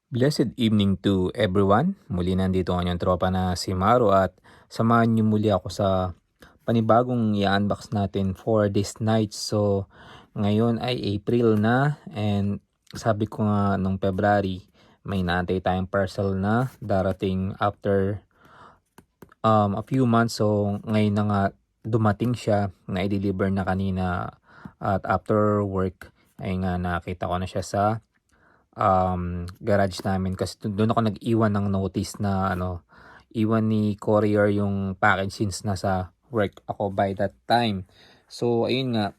Blessed evening to everyone. Muli nandito ang inyong tropa na si Maro at samahan niyo muli ako sa panibagong i-unbox natin for this night. So ngayon ay April na and sabi ko nga nung February may naantay tayong parcel na darating after a few months. So ngayon na nga dumating siya, na i-deliver na kanina at after work ay nga nakita ko na siya sa garage namin kasi doon ako nag-iwan ng notice na iwan ni courier yung package since nasa work ako by that time. So ayun nga,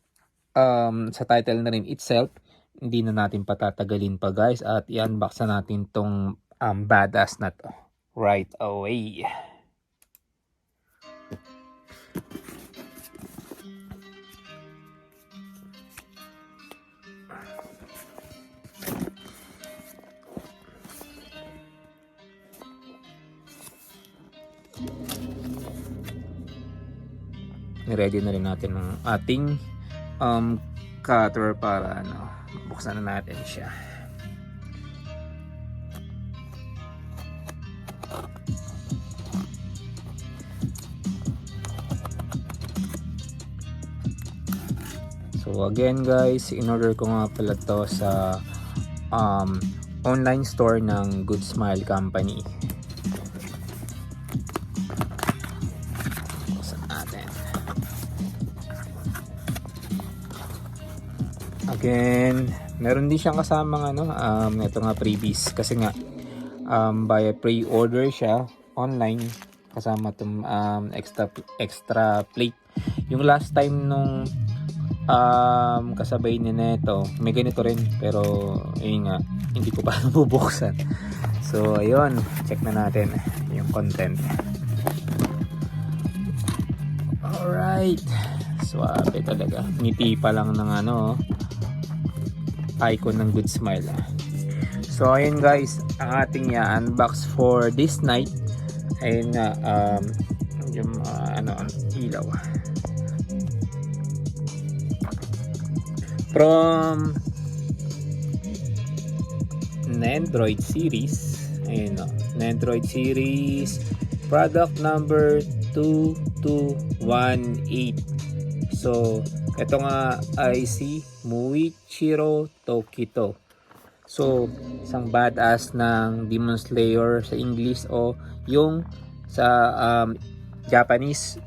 sa title na rin itself, hindi na natin patatagalin pa guys at i-unbox na natin tong badass na to right away. Ready na rin natin ng ating cutter para buksan na natin siya. So again guys, in order ko nga pala to sa online store ng Good Smile Company. Again, meron din siyang kasamang ito nga freebies kasi nga by pre-order siya online kasama itong extra plate. Yung last time nung kasabay ni neto, may ganito rin pero ayun nga, hindi ko pa nabubuksan. So ayun, check na natin yung content. Alright, swabe talaga, ngiti pa lang ng icon ng Good Smile. So ayun guys, ang ating unbox for this night. Ayun nga, yung ilaw from Nendroid series. Ayun Nendroid series product number 2218. So ito nga ay si Muichiro Tokito. So isang badass ng Demon Slayer sa English o yung sa Japanese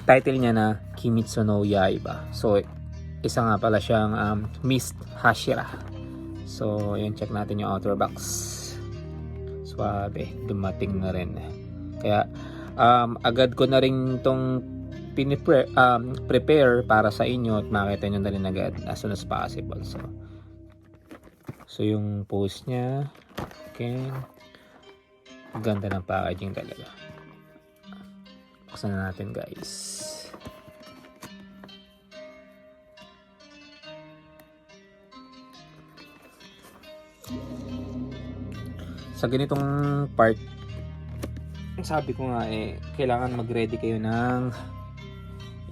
title niya na Kimetsu no Yaiba. So isa nga pala siyang Mist Hashira. So yun, check natin yung outer box. Swabe, dumating na rin. Kaya agad ko na rin tong prepare para sa inyo at makita nyo na rin agad as soon as possible. So yung post nya, okay, ganda ng packaging talaga. Buksan na natin guys. Sa ganitong part, sabi ko nga kailangan mag-ready kayo ng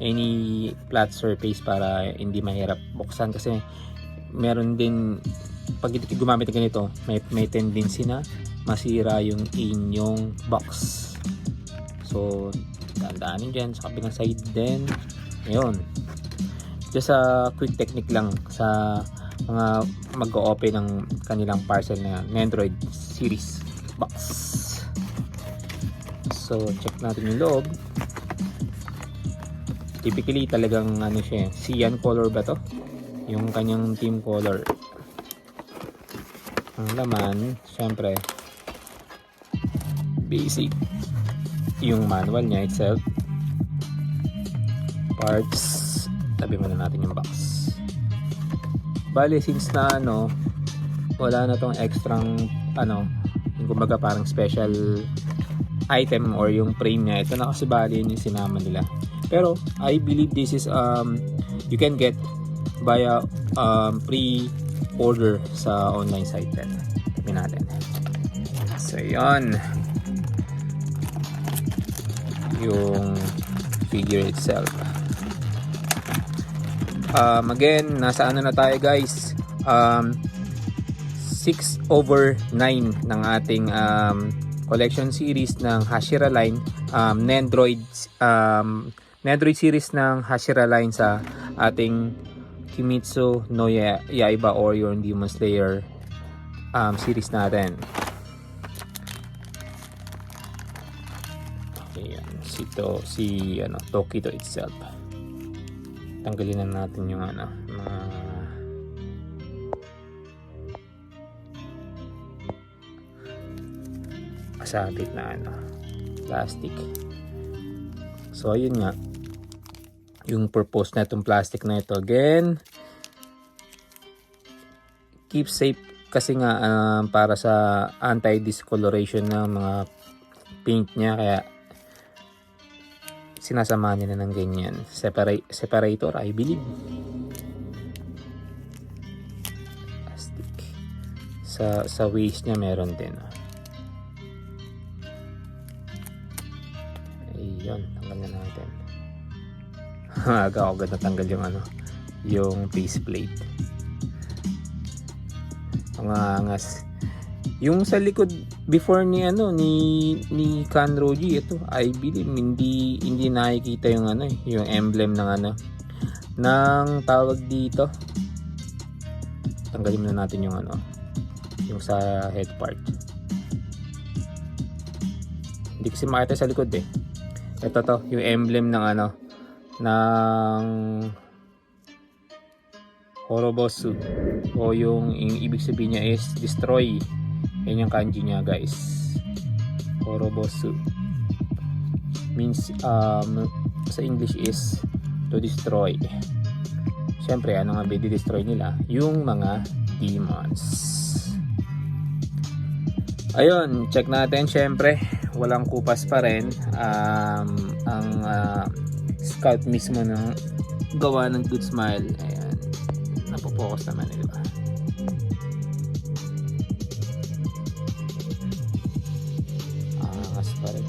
any flat surface para hindi mahirap buksan kasi meron din pag gumamit ng ganito, may tendency na masira yung inyong box. So dandaanin dyan sa kabilang side din. Ayun, just a quick technique lang sa mga mag-o-open ng kanilang parcel na Android series box. So check natin yung loob. Typically talagang siya, cyan color ba to? Yung kanyang team color. Ang laman, syempre basic. Yung manual niya itself. Parts. Tabi muna natin yung box. Bali since na wala na tong extrang yung kumbaga parang special item or yung frame niya, ito na kasi bali yung sinama nila. Pero I believe this is you can get via pre-order sa online site din. Tabi natin. So yon, yung figure itself. Again, nasa na tayo guys, 6/9 ng ating collection series ng Hashira line, Nendroid series ng Hashira line sa ating Kimetsu no Yaiba or yung Demon Slayer series natin. Ayan, si Tokito itself. Tanggalin na natin yung mga kasabit na plastic. So ayun nga yung purpose na itong plastic na ito. Again, keep safe kasi nga para sa anti-discoloration ng mga paint niya, kaya sinasama nila ng ganyan separator, I believe. Plastic sa waist niya meron din. Ayun, tanggal na natin. Agad natanggal yung faceplate. Ang angas. Yung sa likod before ni Kanroji, ito I believe hindi nakikita yung yung emblem ng ng tawag dito. Tanggalin na natin yung yung sa head part. Hindi kasi makita sa likod eh. Ito to, yung emblem ng ng Horobosu, o yung ibig sabihin niya is destroy. Yan yung kanji niya, guys. Horobosu means sa English is to destroy. Siyempre, ano nga destroy nila? Yung mga demons. Ayun, check natin. Siyempre, walang kupas pa rin. Ang scout mismo ng gawa ng Good Smile. Ayan, napopokus naman, di ba? Angas pa rin.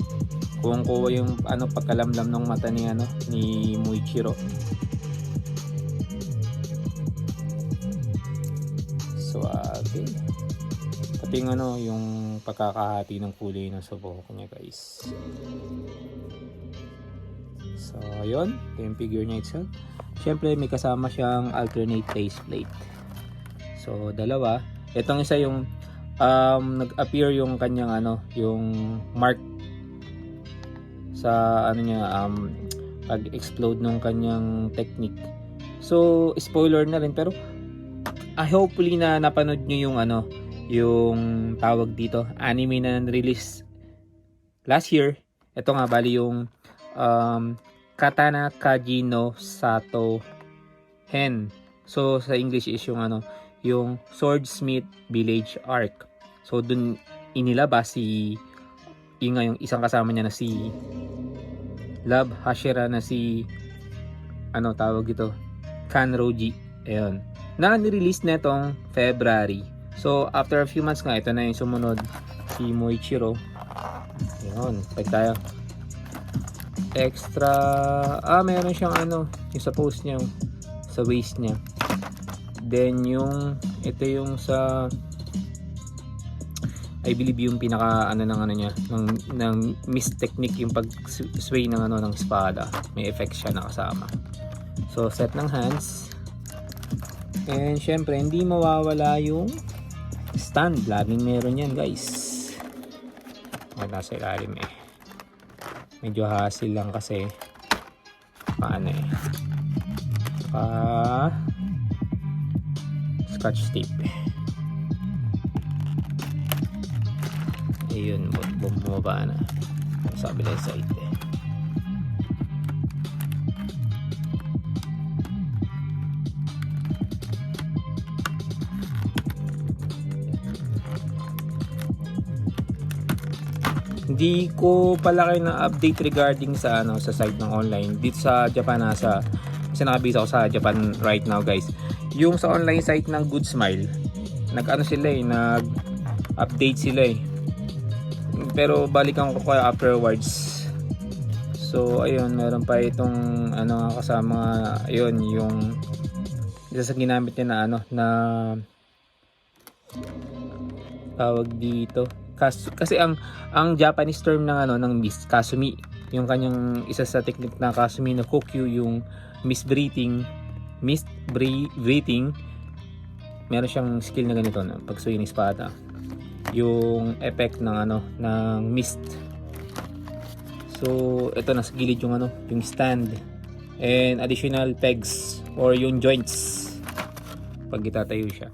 Kuwang-kuwa yung pagkalamlam ng mata ni ni Muichiro. So, okay. Pati yung pagkakahati ng kulay ng subok niya, guys. So, ayun. Ito yung figure niya itself. Siyempre, may kasama siyang alternate faceplate. So, dalawa. Itong isa yung nag-appear yung kanyang yung mark sa niya, pag-explode ng kanyang technique. So, spoiler na rin, pero hopefully na napanood nyo yung yung tawag dito, anime na release last year. Ito nga bali yung Katana Kaji no Sato Hen. So sa English is yung yung Swordsmith Village Arc. So dun inilabas yung isang kasama niya na si Love Hashira, na si tawag dito, Kanroji. Ayun, na ni-release na itong February. So after a few months nga, ito na yung sumunod, si Muichiro. Ayun, tag tayo. Extra, meron siyang yung sa post niya, sa waist niya. Then ito yung sa, I believe yung pinaka niya, ng mist technique, yung pag sway ng ng espada. May effect siya na kasama. So set ng hands. And syempre hindi mawawala yung stand. Laging meron yan, guys. Nasa ilalim eh. Medyo hassle lang kasi scotch tape. Ayun, bumaba na sa kabilang side eh. Hindi ko pala kayo na update regarding sa sa site ng online dito sa Japan, kasi nakabisa ako sa Japan right now, guys. Yung sa online site ng Good Smile, nag-update sila eh. Pero balikan ko kaya afterwards. So ayun, meron pa itong kasama, ayun yung isa sa ginamit niya na tawag dito, kasi ang Japanese term ng ng mist, kasumi, yung kanyang isa sa technique na kasumi no kokyu, yung mist breathing. Meron siyang skill na ganito na pag swing ng espada, yung effect ng ng mist. So ito nasa gilid yung yung stand and additional pegs or yung joints pag itatayo siya.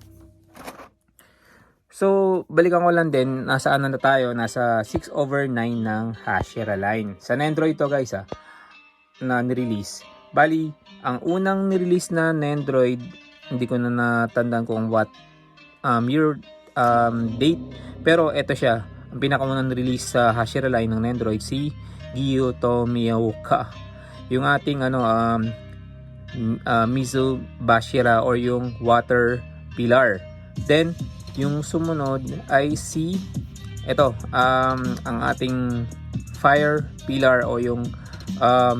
So balikan ko lang din, nasa na tayo, nasa 6/9 ng Hashira line. Sa Nendroid to guys na nirelease. Bali, ang unang nirelease na Nendroid, hindi ko na natandaan kung what year date, pero ito siya, ang pinakaunang release sa Hashira line ng Nendroid, si Gyu Tomioka, yung ating Mizu Bashira or yung water pillar. Then yung sumunod ay si ang ating fire pillar o yung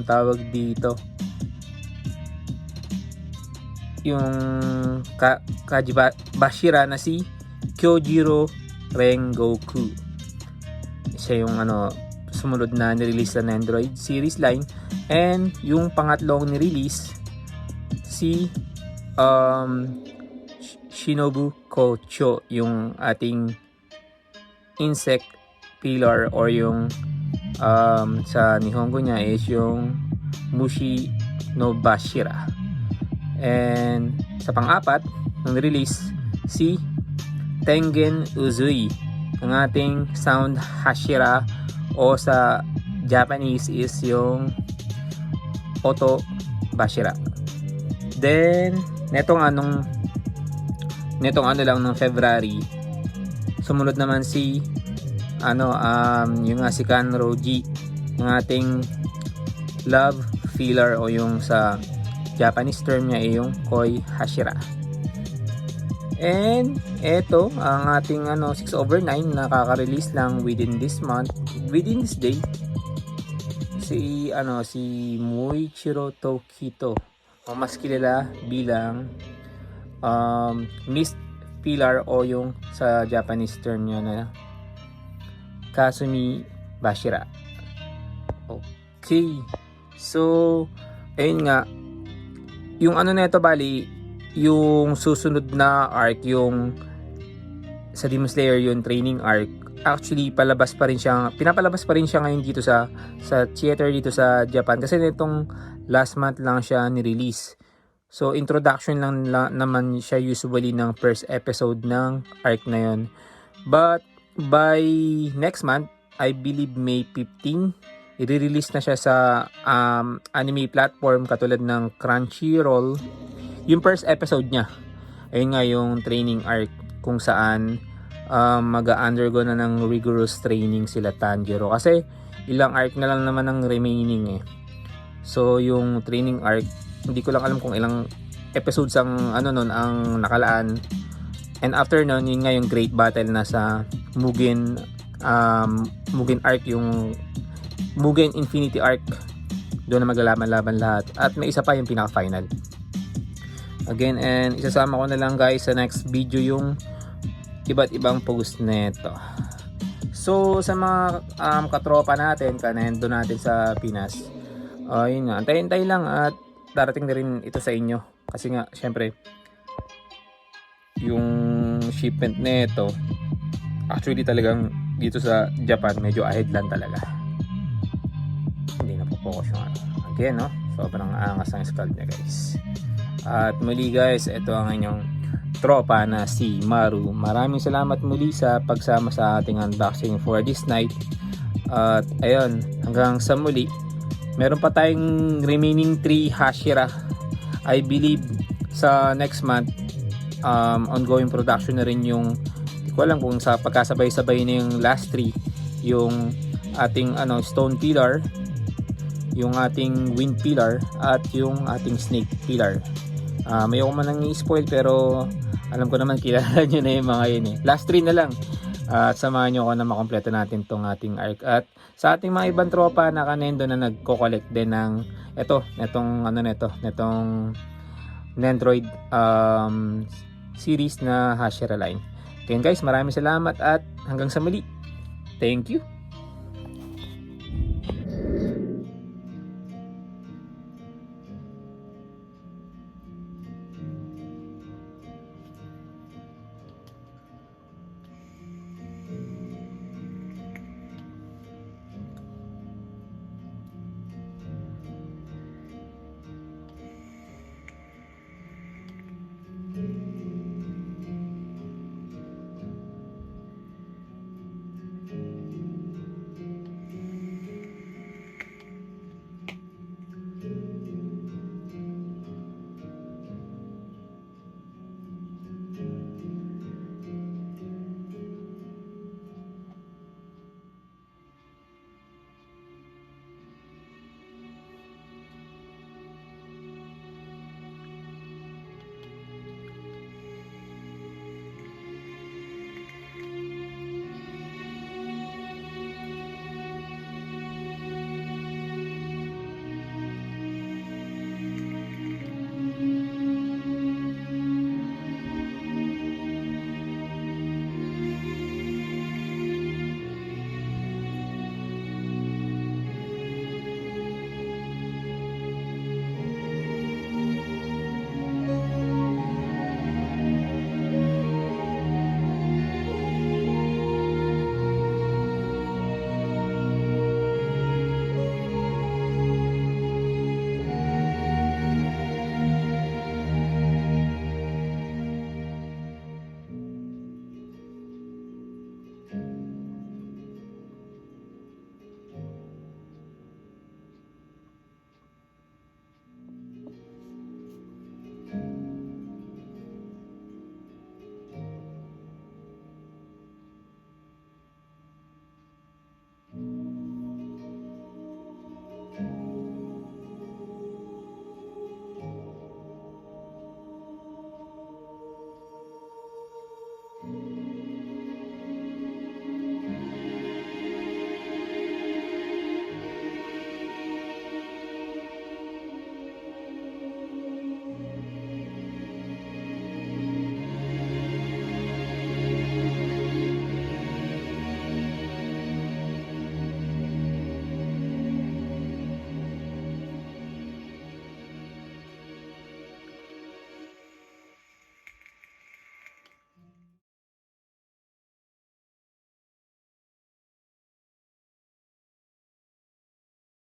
tawag dito yung Bashira na si Kyojiro Rengoku. Siya yung sumunod na nirelease na Android series line. And yung pangatlong nirelease si Shinobu Kocho, yung ating insect pillar or yung sa Nihongo niya is yung Mushi no Bashira. And sa pang-apat ng release si Tengen Uzui, ang ating sound Hashira o sa Japanese is yung Oto Bashira. Then netong lang ng February, sumunod naman si yung si Kanroji, yung ating love filler o yung sa Japanese term niya ay yung Koi Hashira. And eto ang ating 6/9 na kaka-release lang within this day, si Muichiro Tokito, o mas kilala bilang mist pillar o yung sa Japanese term niya na Kasumi Bashira. Okay, so ayun nga, yung nito bali, yung susunod na arc, yung sa Demon Slayer, yung training arc, actually pinapalabas pa rin siya ngayon dito sa theater dito sa Japan, kasi nitong last month lang siya ni-release. So introduction lang naman siya usually ng first episode ng arc na yon. But by next month, I believe May 15, i-release na siya sa anime platform katulad ng Crunchyroll, yung first episode niya. Ayun nga yung training arc kung saan mag-undergo na ng rigorous training sila Tanjiro, kasi ilang arc na lang naman ang remaining So yung training arc, hindi ko lang alam kung ilang episodes ang ang nakalaan. And after nun, yun nga yung great battle na sa Mugen arc, yung Mugen Infinity Arc. Doon na maglalaban-laban lahat. At may isa pa yung pinaka-final. Again, and isasama ko na lang guys sa next video yung iba't ibang post neto. So sa mga katropa natin, kanendo natin sa Pinas, yun nga, antay-antay lang at darating na rin ito sa inyo. Kasi nga, syempre, yung shipment nito, actually talagang dito sa Japan, medyo ahead lang talaga. Hindi na po focus yung again, sobrang angas ng scald niya guys. At muli guys, ito ang inyong tropa na si Maru. Maraming salamat muli sa pagsama sa ating unboxing for this night. At ayun, hanggang sa muli. Meron pa tayong remaining 3 Hashira. I believe sa next month, ongoing production na rin yung, hindi ko alam kung sa pagkasabay-sabay na yung last 3, yung ating stone pillar, yung ating wind pillar, at yung ating snake pillar. May ako man nang i-spoil, pero alam ko naman kilala nyo na yung mga yun Last 3 na lang. At samahan nyo ako na makompleto natin tong ating arc. At sa ating mga ibang tropa na kanendo na nagko-collect din ng netong Nendroid series na Hashira line. Kaya guys, maraming salamat at hanggang sa muli. Thank you.